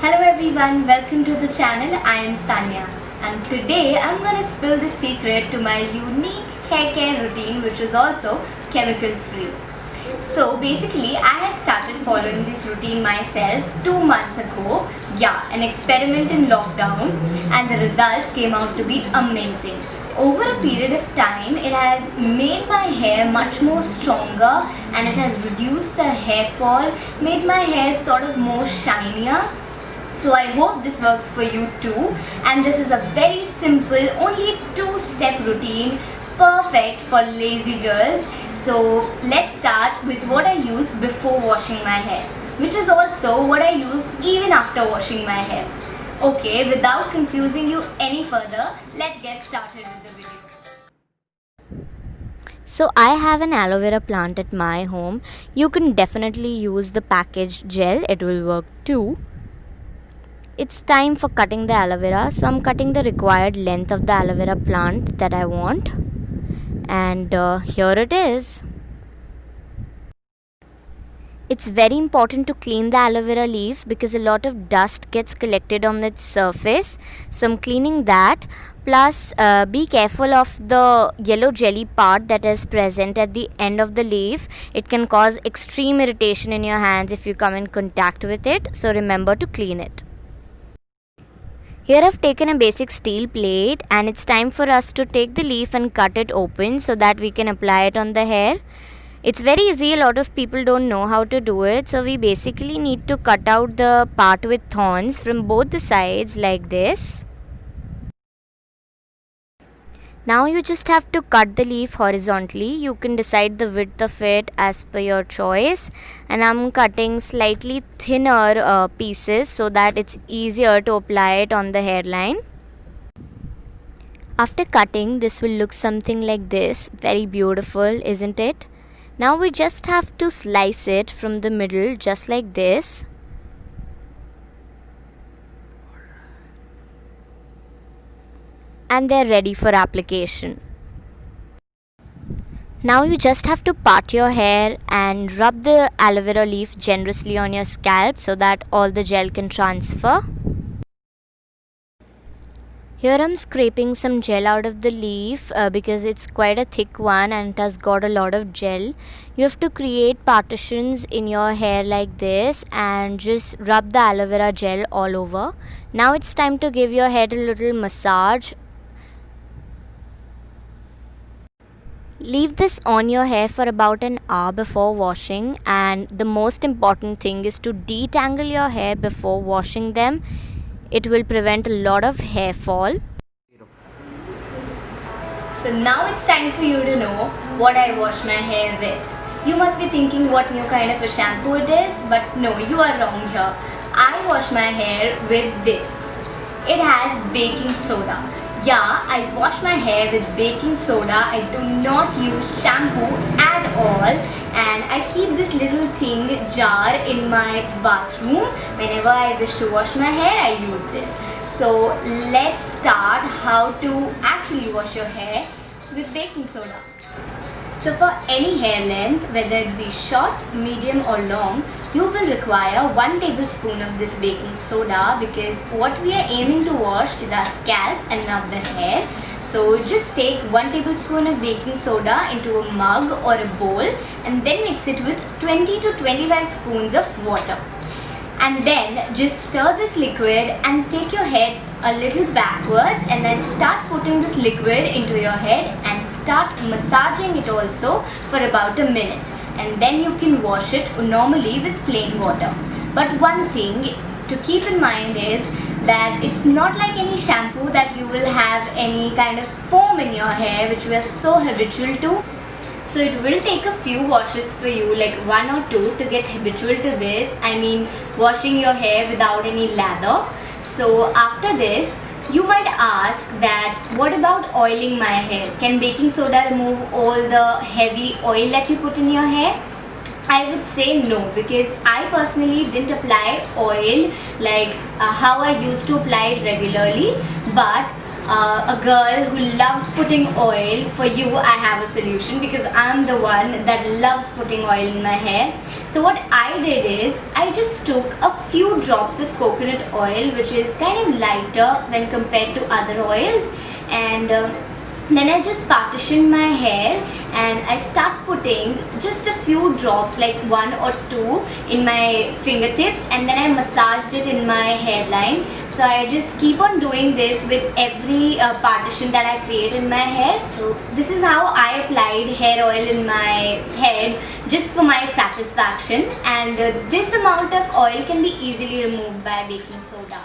Hello everyone, welcome to the channel. I am Sanya and today I'm gonna spill the secret to my unique hair care routine, which is also chemical free. So basically I had started following this routine myself 2 months ago. Yeah, an experiment in lockdown, and the results came out to be amazing. Over a period of time, it has made my hair much more stronger and it has reduced the hair fall, made my hair sort of more shinier. So I hope this works for you too, and this is a very simple, only 2-step routine, perfect for lazy girls. So let's start with what I use before washing my hair, which is also what I use even after washing my hair. Okay, without confusing you any further, let's get started with the video. So I have an aloe vera plant at my home. You can definitely use the packaged gel, it will work too. It's time for cutting the aloe vera. So I'm cutting the required length of the aloe vera plant that I want. And here it is. It's very important to clean the aloe vera leaf because a lot of dust gets collected on its surface. So I'm cleaning that. Plus be careful of the yellow jelly part that is present at the end of the leaf. It can cause extreme irritation in your hands if you come in contact with it. So remember to clean it. Here I've taken a basic steel plate and it's time for us to take the leaf and cut it open so that we can apply it on the hair. It's very easy, a lot of people don't know how to do it. So we basically need to cut out the part with thorns from both the sides like this. Now you just have to cut the leaf horizontally. You can decide the width of it as per your choice. And I'm cutting slightly thinner pieces so that it's easier to apply it on the hairline. After cutting, this will look something like this. Very beautiful, isn't it? Now we just have to slice it from the middle just like this. And they're ready for application. Now you just have to part your hair and rub the aloe vera leaf generously on your scalp so that all the gel can transfer. Here I'm scraping some gel out of the leaf because it's quite a thick one and it has got a lot of gel. You have to create partitions in your hair like this and just rub the aloe vera gel all over. Now it's time to give your head a little massage. Leave this on your hair for about an hour before washing, and the most important thing is to detangle your hair before washing them. It will prevent a lot of hair fall. So now it's time for you to know what I wash my hair with. You must be thinking what new kind of a shampoo it is, but no, you are wrong here. I wash my hair with this. It has baking soda. Yeah, I wash my hair with baking soda. I do not use shampoo at all, and I keep this little thing jar in my bathroom. Whenever I wish to wash my hair, I use this. So let's start how to actually wash your hair with baking soda. So for any hair length, whether it be short, medium or long, you will require 1 tablespoon of this baking soda because what we are aiming to wash is our scalp and not the hair. So just take 1 tablespoon of baking soda into a mug or a bowl and then mix it with 20 to 25 spoons of water. And then just stir this liquid and take your head a little backwards and then start putting this liquid into your head and start massaging it also for about a minute. And then you can wash it normally with plain water. But one thing to keep in mind is that it's not like any shampoo that you will have any kind of foam in your hair, which we are so habitual to. So it will take a few washes for you, like 1 or 2, to get habitual to this. I mean, washing your hair without any lather. So after this, you might ask that what about oiling my hair? Can baking soda remove all the heavy oil that you put in your hair? I would say no, because I personally didn't apply oil like how I used to apply it regularly, but a girl who loves putting oil, for you I have a solution because I'm the one that loves putting oil in my hair. So what I did is I just took a few drops of coconut oil, which is kind of lighter when compared to other oils, and then I just partitioned my hair and I start putting just a few drops, like 1 or 2 in my fingertips, and then I massaged it in my hairline. So I just keep on doing this with every partition that I create in my hair. So this is how I applied hair oil in my head just for my satisfaction, and this amount of oil can be easily removed by baking soda.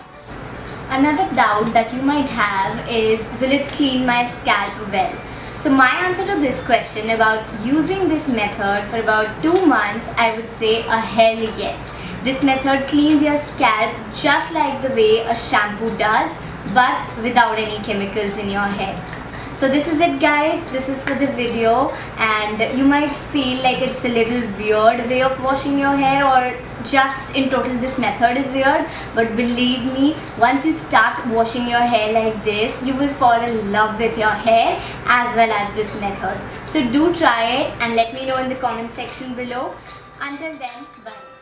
Another doubt that you might have is, will it clean my scalp well? So my answer to this question about using this method for about 2 months, I would say a hell yes. This method cleans your scalp just like the way a shampoo does, but without any chemicals in your hair. So this is it, guys. This is for the video, and you might feel like it's a little weird way of washing your hair, or just in total this method is weird, but believe me, once you start washing your hair like this, you will fall in love with your hair as well as this method. So do try it and let me know in the comment section below. Until then, bye.